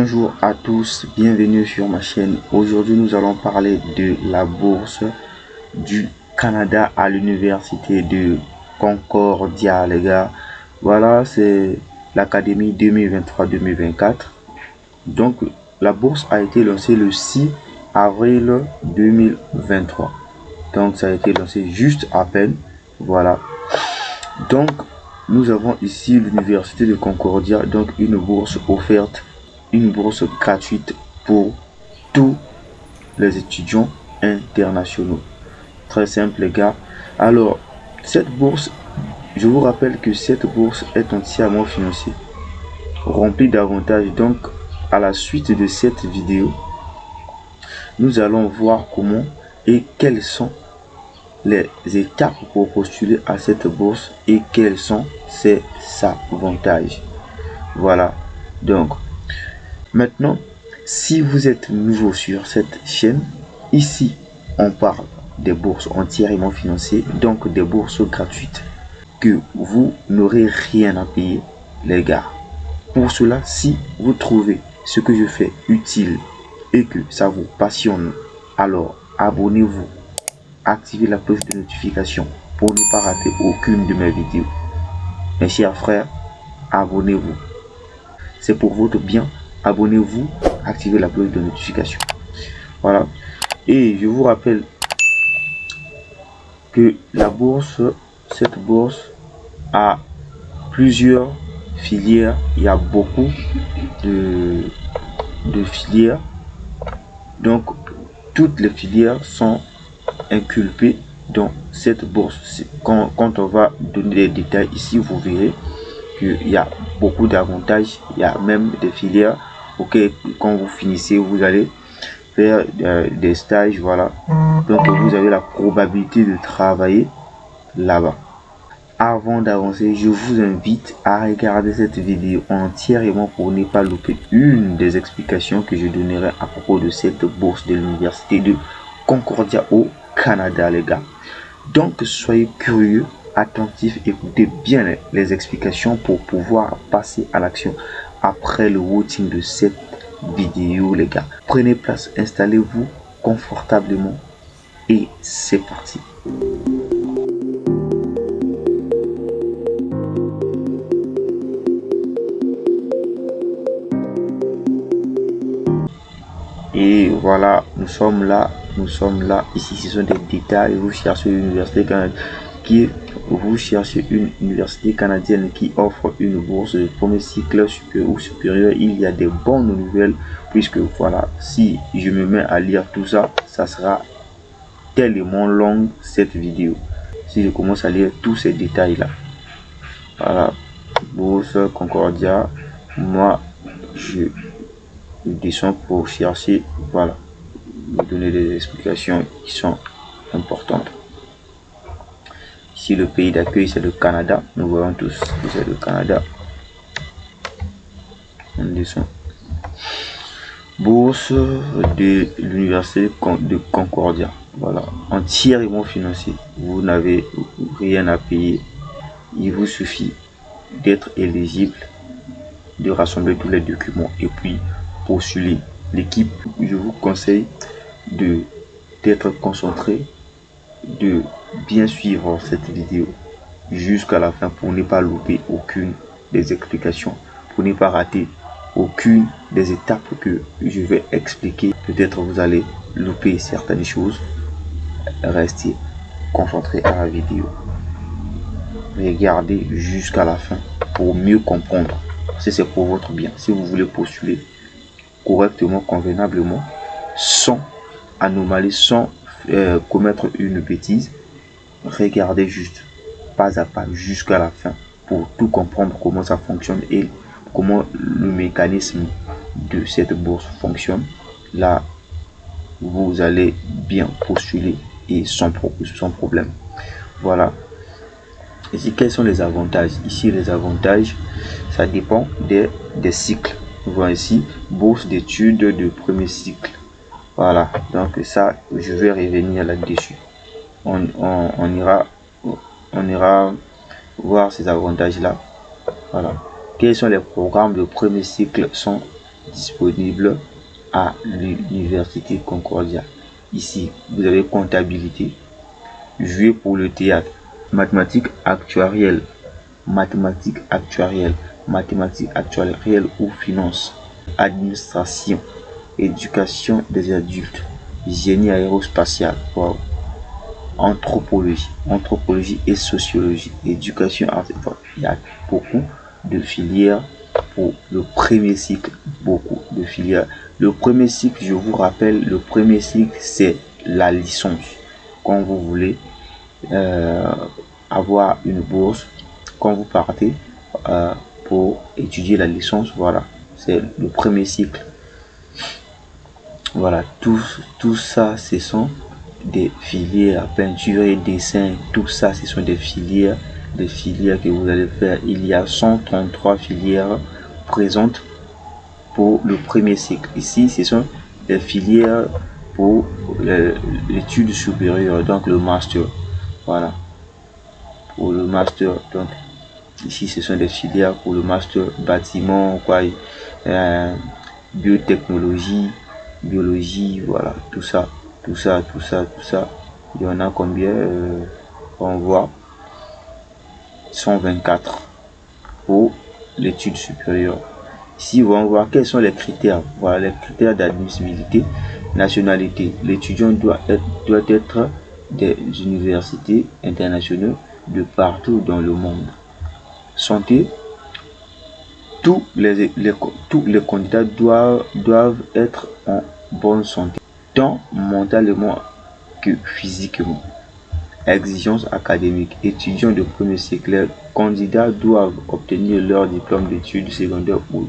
Bonjour à tous, bienvenue sur ma chaîne. Aujourd'hui nous allons parler de la bourse du Canada à l'université de Concordia, les gars. Voilà, c'est l'académie 2023-2024. Donc la bourse a été lancée le 6 avril 2023. Donc ça a été lancé juste à peine. Voilà. Donc nous avons ici l'université de Concordia, donc une bourse offerte, une bourse gratuite pour tous les étudiants internationaux. Très simple les gars. Alors cette bourse, je vous rappelle que cette bourse est entièrement financée, remplie d'avantages. Donc à la suite de cette vidéo, nous allons voir comment et quels sont les étapes pour postuler à cette bourse et quels sont ses avantages. Voilà. Donc maintenant, si vous êtes nouveau sur cette chaîne, ici on parle des bourses entièrement financées, donc des bourses gratuites que vous n'aurez rien à payer les gars. Pour cela, si vous trouvez ce que je fais utile et que ça vous passionne, alors abonnez-vous, activez la cloche de notification pour ne pas rater aucune de mes vidéos. Mes chers frères, abonnez-vous, c'est pour votre bien. Abonnez-vous, activez la cloche de notification. Voilà. Et je vous rappelle que la bourse, cette bourse a plusieurs filières. Il y a beaucoup de filières. Donc toutes les filières sont inculpées dans cette bourse. Quand on va donner des détails ici, vous verrez qu'il y a beaucoup d'avantages. Il y a même des filières auxquelles quand vous finissez, vous allez faire des stages. Voilà. Donc vous avez la probabilité de travailler là-bas. Avant d'avancer, je vous invite à regarder cette vidéo entièrement pour ne pas louper une des explications que je donnerai à propos de cette bourse de l'université de Concordia au Canada, les gars. Donc soyez curieux, attentifs, écoutez bien les explications pour pouvoir passer à l'action après le watching de cette vidéo, les gars. Prenez place, installez-vous confortablement et c'est parti. Et voilà, nous sommes là. Ici, ce sont des détails. Vous cherchez une université canadienne qui offre une bourse de premier cycle supérieur ou supérieur. Il y a des bonnes nouvelles, puisque voilà, si je me mets à lire tout ça, ça sera tellement long cette vidéo. Si je commence à lire tous ces détails là, voilà, bourse Concordia, moi je descends pour chercher, voilà, vous donner des explications qui sont importantes. Ici le pays d'accueil c'est le Canada, nous voyons tous que c'est le Canada. On descend. Bourse de l'université de Concordia, voilà, entièrement financé. Vous n'avez rien à payer, il vous suffit d'être éligible, de rassembler tous les documents et puis postuler. L'équipe, je vous conseille d'être concentré, de bien suivre cette vidéo jusqu'à la fin pour ne pas louper aucune des explications, pour ne pas rater aucune des étapes que je vais expliquer. Peut-être vous allez louper certaines choses. Restez concentré à la vidéo, regardez jusqu'à la fin pour mieux comprendre. Si c'est pour votre bien, si vous voulez postuler correctement, convenablement, sans anomalie, sans commettre une bêtise, regardez juste pas à pas jusqu'à la fin pour tout comprendre comment ça fonctionne et comment le mécanisme de cette bourse fonctionne. Là vous allez bien postuler et sans problème. Voilà. Ici quels sont les avantages? Ici les avantages, ça dépend des cycles. Voici ici bourse d'études de premier cycle. Voilà, donc ça je vais revenir là-dessus. On ira voir ces avantages là. Voilà. Quels sont les programmes de premier cycle? Sont disponibles à l'Université Concordia. Ici, vous avez comptabilité, jouer pour le théâtre, mathématiques actuarielles, mathématiques actuarielles, mathématiques actuarielles ou finance, administration, éducation des adultes, génie aérospatial, wow, anthropologie et sociologie, éducation artistique. Il y a beaucoup de filières pour le premier cycle, beaucoup de filières. Le premier cycle, je vous rappelle, le premier cycle, c'est la licence. Quand vous voulez avoir une bourse, quand vous partez pour étudier la licence, voilà, c'est le premier cycle. Voilà, tout ça, ce sont des filières, peinture et dessin, tout ça, ce sont des filières que vous allez faire. Il y a 133 filières présentes pour le premier cycle. Ici, ce sont des filières pour l'étude supérieure, donc le master. Voilà, pour le master. Donc ici, ce sont des filières pour le master bâtiment, quoi, biotechnologie, biologie, voilà, tout ça. Il y en a combien? On voit 124 pour l'étude supérieure. Ici, on va voir quels sont les critères. Voilà, les critères d'admissibilité. Nationalité. L'étudiant doit être des universités internationales de partout dans le monde. Santé. Tous les candidats doivent être en bonne santé, tant mentalement que physiquement. Exigences académiques. Étudiants de premier cycle, candidats doivent obtenir leur diplôme d'études secondaires ou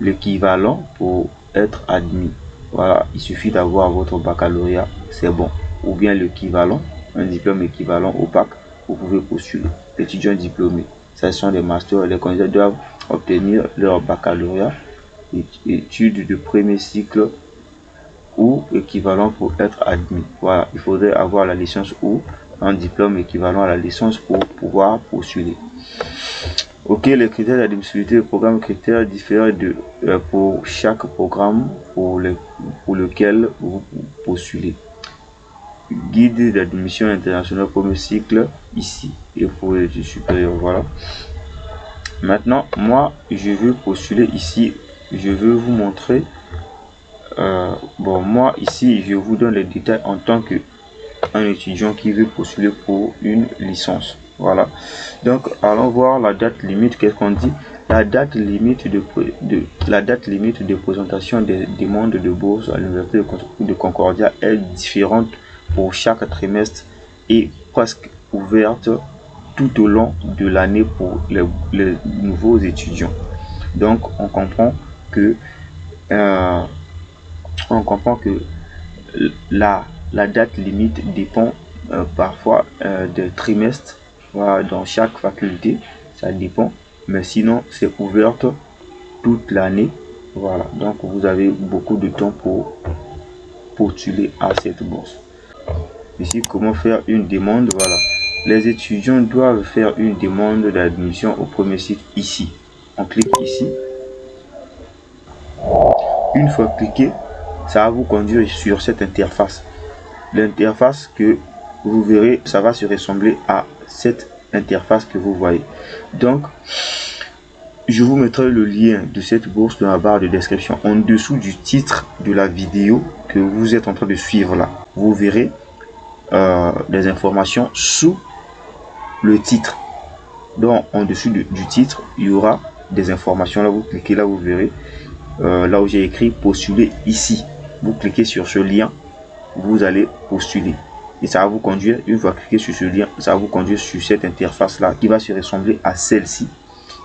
l'équivalent pour être admis. Voilà, il suffit d'avoir votre baccalauréat, c'est bon. Ou bien l'équivalent, un diplôme équivalent au bac, vous pouvez postuler. Étudiants diplômés, ce sont des masters. Les candidats doivent obtenir leur baccalauréat, études de premier cycle ou équivalent pour être admis. Voilà, il faudrait avoir la licence ou un diplôme équivalent à la licence pour pouvoir postuler. Ok, les critères d'admissibilité, le programme critères diffèrent pour chaque programme pour lequel vous postulez. Guide d'admission internationale premier cycle ici et pour les études supérieures. Voilà. Maintenant, moi, je veux postuler ici. Je veux vous montrer. Bon, moi ici, je vous donne les détails en tant que un étudiant qui veut postuler pour une licence. Voilà, donc allons voir la date limite. Qu'est-ce qu'on dit? La date limite de présentation des demandes de bourse à l'université de Concordia est différente pour chaque trimestre et presque ouverte tout au long de l'année pour les nouveaux étudiants. Donc on comprend que la date limite dépend parfois des trimestres. Voilà, dans chaque faculté, ça dépend, mais sinon c'est ouverte toute l'année. Voilà, donc vous avez beaucoup de temps pour postuler à cette bourse. Ici, comment faire une demande? Voilà, les étudiants doivent faire une demande d'admission au premier cycle ici. On clique ici. Une fois cliqué, ça va vous conduire sur cette interface. L'interface que vous verrez, ça va se ressembler à cette interface que vous voyez. Donc, je vous mettrai le lien de cette bourse dans la barre de description en dessous du titre de la vidéo que vous êtes en train de suivre là. Vous verrez des informations sous le titre. Donc, en dessous du titre, il y aura des informations. Là, vous cliquez là, vous verrez là où j'ai écrit postuler ici. Vous cliquez sur ce lien, vous allez postuler. Et ça va vous conduire, une fois cliqué sur ce lien, ça va vous conduire sur cette interface là qui va se ressembler à celle-ci.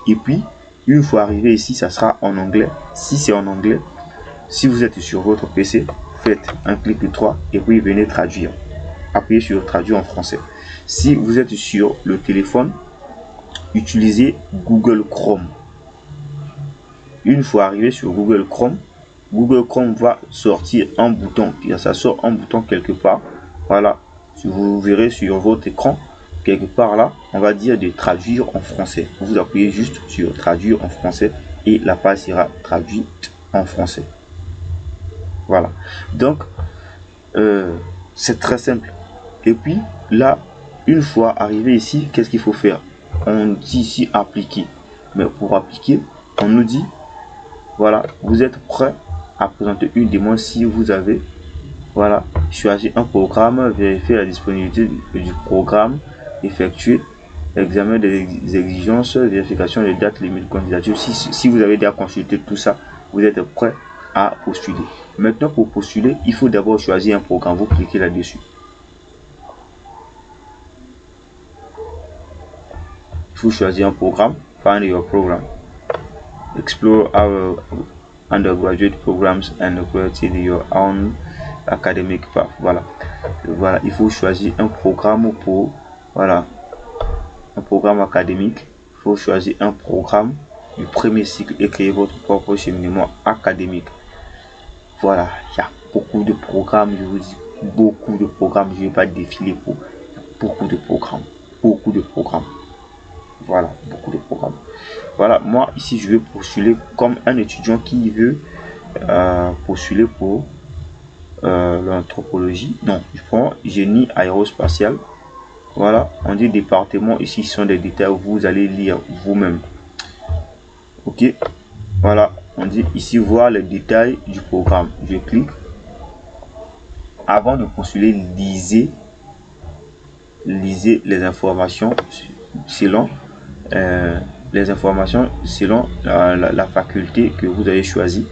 Et puis, une fois arrivé ici, ça sera en anglais. Si c'est en anglais, si vous êtes sur votre PC, faites un clic de 3 et puis venez traduire. Appuyez sur traduire en français. Si vous êtes sur le téléphone, utilisez Google Chrome. Une fois arrivé sur Google Chrome va sortir un bouton. Ça sort un bouton quelque part. Voilà. Si vous verrez sur votre écran, quelque part là, on va dire de traduire en français. Vous appuyez juste sur traduire en français et la page sera traduite en français. Voilà. Donc, c'est très simple. Et puis, là, une fois arrivé ici, qu'est-ce qu'il faut faire? On dit ici appliquer. Mais pour appliquer, on nous dit, voilà, vous êtes prêt à présenter une demande si vous avez, voilà, choisi un programme, vérifier la disponibilité du programme, effectuer examen des exigences, vérification des dates limites de candidature. Si vous avez déjà consulté tout ça, vous êtes prêt à postuler. Maintenant, pour postuler, il faut d'abord choisir un programme. Vous cliquez là-dessus. Il faut choisir un programme. Find your program. Explore our undergraduate programs and create your own academic path. Voilà. Voilà, il faut choisir un programme pour, voilà, un programme académique. Il faut choisir un programme du premier cycle et créer votre propre cheminement académique. Voilà, il y a beaucoup de programmes, je vous dis, beaucoup de programmes. Je ne vais pas défiler pour beaucoup de programmes. Beaucoup de programmes. Voilà, beaucoup de programmes. Voilà, moi ici je vais postuler comme un étudiant qui veut postuler pour l'anthropologie. Non, je prends génie aérospatial. Voilà, on dit département. Ici ce sont des détails, vous allez lire vous-même. Ok, voilà, on dit ici voir les détails du programme. Je clique. Avant de postuler, lisez les informations selon la faculté que vous avez choisi,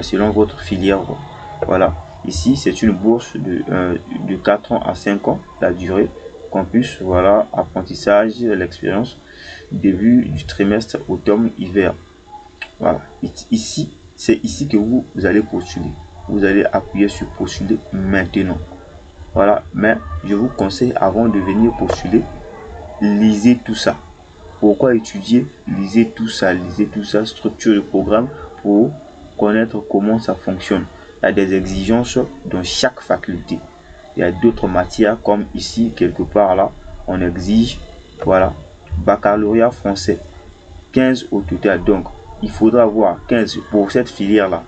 selon votre filière. Voilà, ici c'est une bourse de 4 ans à 5 ans, la durée, campus, voilà, apprentissage, l'expérience, début du trimestre automne-hiver. Voilà, ici c'est ici que vous allez postuler. Vous allez appuyer sur postuler maintenant. Voilà, mais je vous conseille, avant de venir postuler, lisez tout ça. Pourquoi étudier? Lisez tout ça, structure de programme pour connaître comment ça fonctionne. Il y a des exigences dans chaque faculté. Il y a d'autres matières comme ici, quelque part là, on exige, voilà, baccalauréat français, 15 au total. Donc, il faudra avoir 15 pour cette filière là.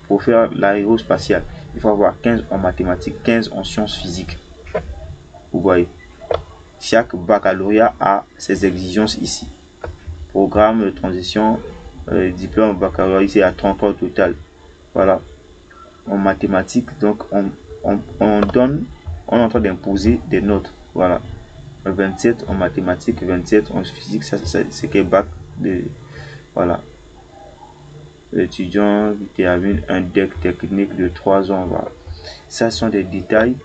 Pour faire l'aérospatiale, il faut avoir 15 en mathématiques, 15 en sciences physiques. Vous voyez, chaque baccalauréat a ses exigences ici. Programme de transition, diplôme baccalauréat ici à 30 au total. Voilà, en mathématiques, donc on est en train d'imposer des notes. Voilà, 27 en mathématiques, 27 en physique, ça c'est que bac de, voilà. L'étudiant termine un DEC technique de 3 ans. Voilà. Ça sont des détails,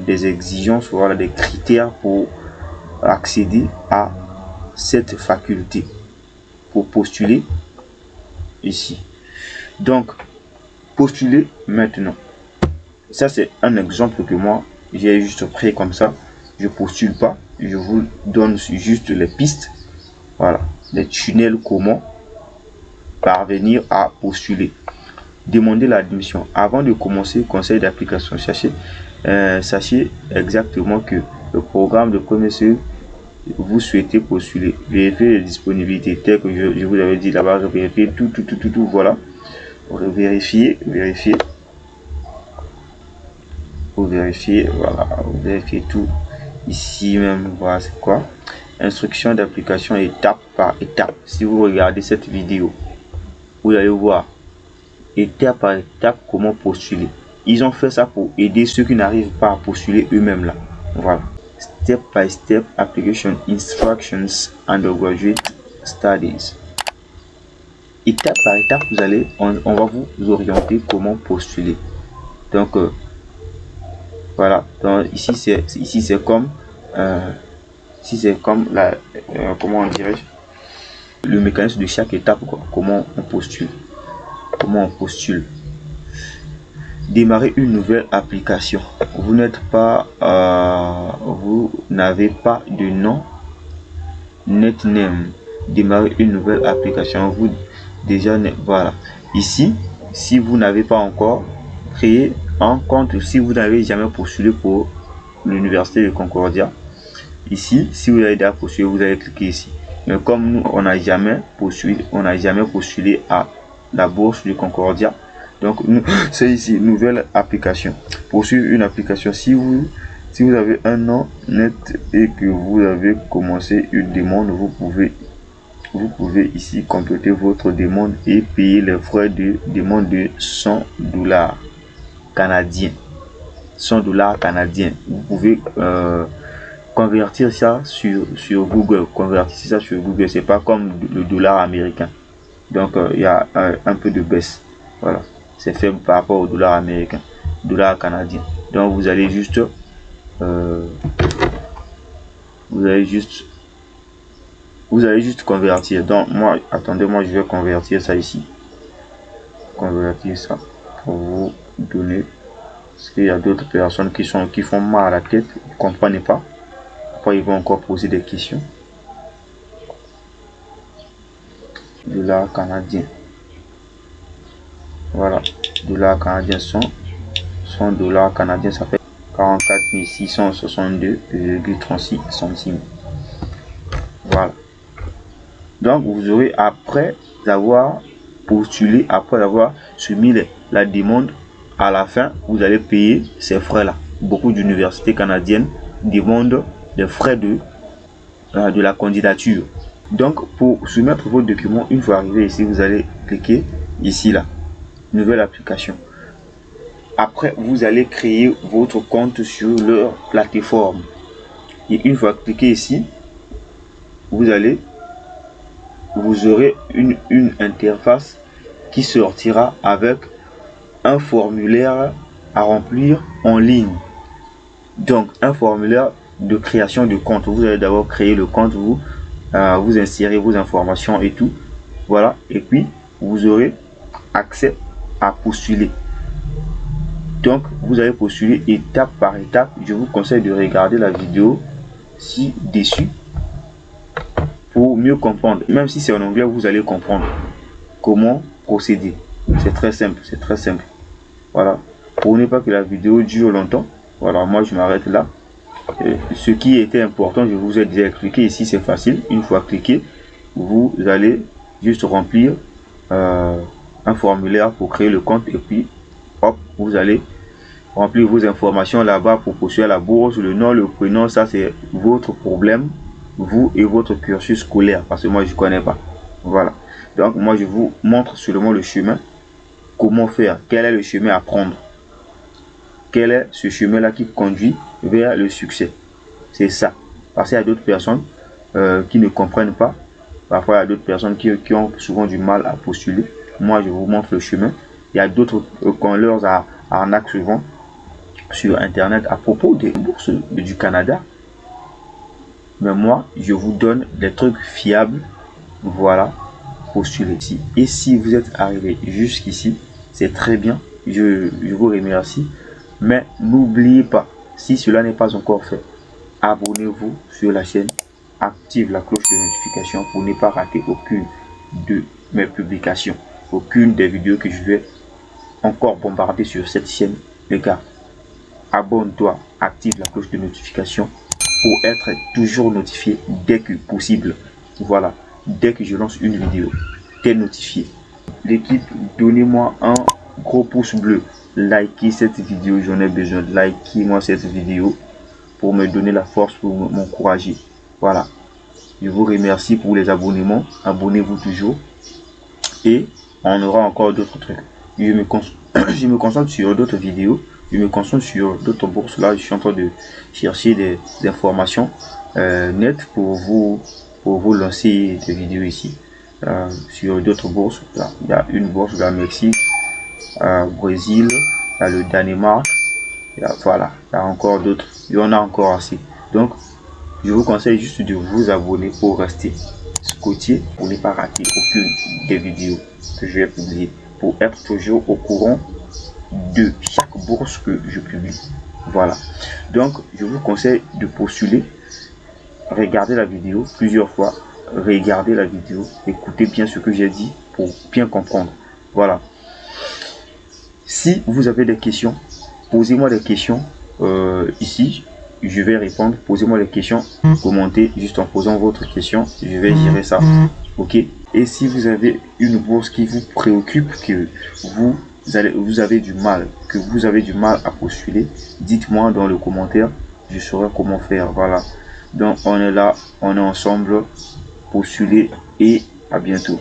des exigences, voilà, des critères pour accéder à cette faculté, pour postuler ici. Donc, postuler maintenant. Ça, c'est un exemple que moi, j'ai juste pris comme ça. Je postule pas, je vous donne juste les pistes. Voilà, les tunnels, comment parvenir à postuler. Demander l'admission. Avant de commencer, conseil d'application. Sachez exactement que le programme de premier cycle vous souhaitez postuler. Vérifiez les disponibilités telles que je vous avais dit là-bas. Vérifiez tout. Voilà. Vérifiez. Vous vérifiez. Voilà. Vous vérifiez tout. Ici même, voilà, c'est quoi? Instruction d'application étape par étape. Si vous regardez cette vidéo, vous allez voir étape par étape comment postuler. Ils ont fait ça pour aider ceux qui n'arrivent pas à postuler eux-mêmes là. Voilà. Step by step application instructions undergraduate studies. Étape par étape, on va vous orienter comment postuler. Donc voilà. Donc ici c'est comme la comment on dirait le mécanisme de chaque étape, quoi. Comment on postule. Démarrer une nouvelle application. Vous n'avez pas de nom NetName. Démarrer une nouvelle application. Vous déjà, voilà. Ici, si vous n'avez pas encore créé un compte, si vous n'avez jamais postulé pour l'université de Concordia, ici, si vous avez déjà postulé, vous allez cliquer ici. Mais comme nous, on n'a jamais postulé à la bourse de Concordia, Donc c'est ici nouvelle application. Pour suivre une application, si vous avez un nom net et que vous avez commencé une demande, vous pouvez ici compléter votre demande et payer les frais de demande de $100 canadiens. $100 canadiens. Vous pouvez convertir ça sur Google. Convertir ça sur Google, c'est pas comme le dollar américain. Donc il y a un peu de baisse. Voilà, c'est fait par rapport au dollar américain, dollar canadien. Donc vous allez juste convertir. Donc moi, attendez, moi je vais convertir ça ici. Convertir ça pour vous donner, parce qu'il y a d'autres personnes qui font mal à la tête, ils ne comprennent pas. Après ils vont encore poser des questions. Dollar canadien. Voilà, dollar canadien, 100 dollars canadiens, ça fait 44 662,36 centimes. Voilà. Donc vous aurez, après avoir postulé, après avoir soumis la demande, à la fin vous allez payer ces frais là. Beaucoup d'universités canadiennes demandent les frais de la candidature. Donc pour soumettre vos documents, une fois arrivé ici, vous allez cliquer ici là, nouvelle application. Après vous allez créer votre compte sur leur plateforme, et une fois cliqué ici, vous aurez une interface qui sortira avec un formulaire à remplir en ligne. Donc un formulaire de création de compte. Vous allez d'abord créer le compte, vous insérez vos informations et tout, voilà, et puis vous aurez accès à postuler. Donc vous allez postuler étape par étape. Je vous conseille de regarder la vidéo ci-dessus pour mieux comprendre. Même si c'est en anglais, vous allez comprendre comment procéder. C'est très simple, c'est très simple. Voilà, pour ne pas que la vidéo dure longtemps, voilà, moi je m'arrête là. Ce qui était important, je vous ai déjà expliqué ici, c'est facile. Une fois cliqué, vous allez juste remplir un formulaire pour créer le compte, et puis hop, vous allez remplir vos informations là-bas pour postuler à la bourse. Le nom, le prénom, ça c'est votre problème, vous et votre cursus scolaire, parce que moi je connais pas. Voilà, donc moi je vous montre seulement le chemin, comment faire, quel est le chemin à prendre, quel est ce chemin là qui conduit vers le succès. C'est ça, parce qu'il y a d'autres personnes qui ne comprennent pas. Parfois il y a d'autres personnes qui ont souvent du mal à postuler. Moi je vous montre le chemin. Il y a d'autres qu'on leur arnaque souvent sur internet à propos des bourses du Canada, mais moi je vous donne des trucs fiables. Voilà, postulez ici. Et si vous êtes arrivé jusqu'ici, c'est très bien, je vous remercie. Mais n'oubliez pas, si cela n'est pas encore fait, abonnez-vous sur la chaîne, active la cloche de notification pour ne pas rater aucune de mes publications, aucune des vidéos que je vais encore bombarder sur cette chaîne. Les gars, abonne-toi, active la cloche de notification pour être toujours notifié dès que possible. Voilà, dès que je lance une vidéo, t'es notifié. L'équipe, donnez-moi un gros pouce bleu, likez cette vidéo, j'en ai besoin. Likez-moi cette vidéo pour me donner la force, pour m'encourager. Voilà, je vous remercie pour les abonnements. Abonnez-vous toujours, et on aura encore d'autres trucs. Je me concentre sur d'autres vidéos, je me concentre sur d'autres bourses. Là je suis en train de chercher des informations nettes pour vous lancer des vidéos ici sur d'autres bourses. Là, il y a une bourse de la Mexique, Brésil, il y a le Danemark, voilà, il y a encore d'autres, il y en a encore assez. Donc je vous conseille juste de vous abonner pour rester scotché, pour ne pas rater aucune des vidéos que je vais publier, pour être toujours au courant de chaque bourse que je publie. Voilà, donc je vous conseille de postuler. Regardez la vidéo plusieurs fois, regardez la vidéo, écoutez bien ce que j'ai dit pour bien comprendre. Voilà, si vous avez des questions, posez-moi des questions ici, je vais répondre. Posez-moi des questions, commentez juste en posant votre question, je vais gérer ça. Ok, et si vous avez une bourse qui vous préoccupe, que vous vous avez du mal, que vous avez du mal à postuler, dites-moi dans le commentaire, je saurai comment faire. Voilà. Donc on est là, on est ensemble, postuler et à bientôt.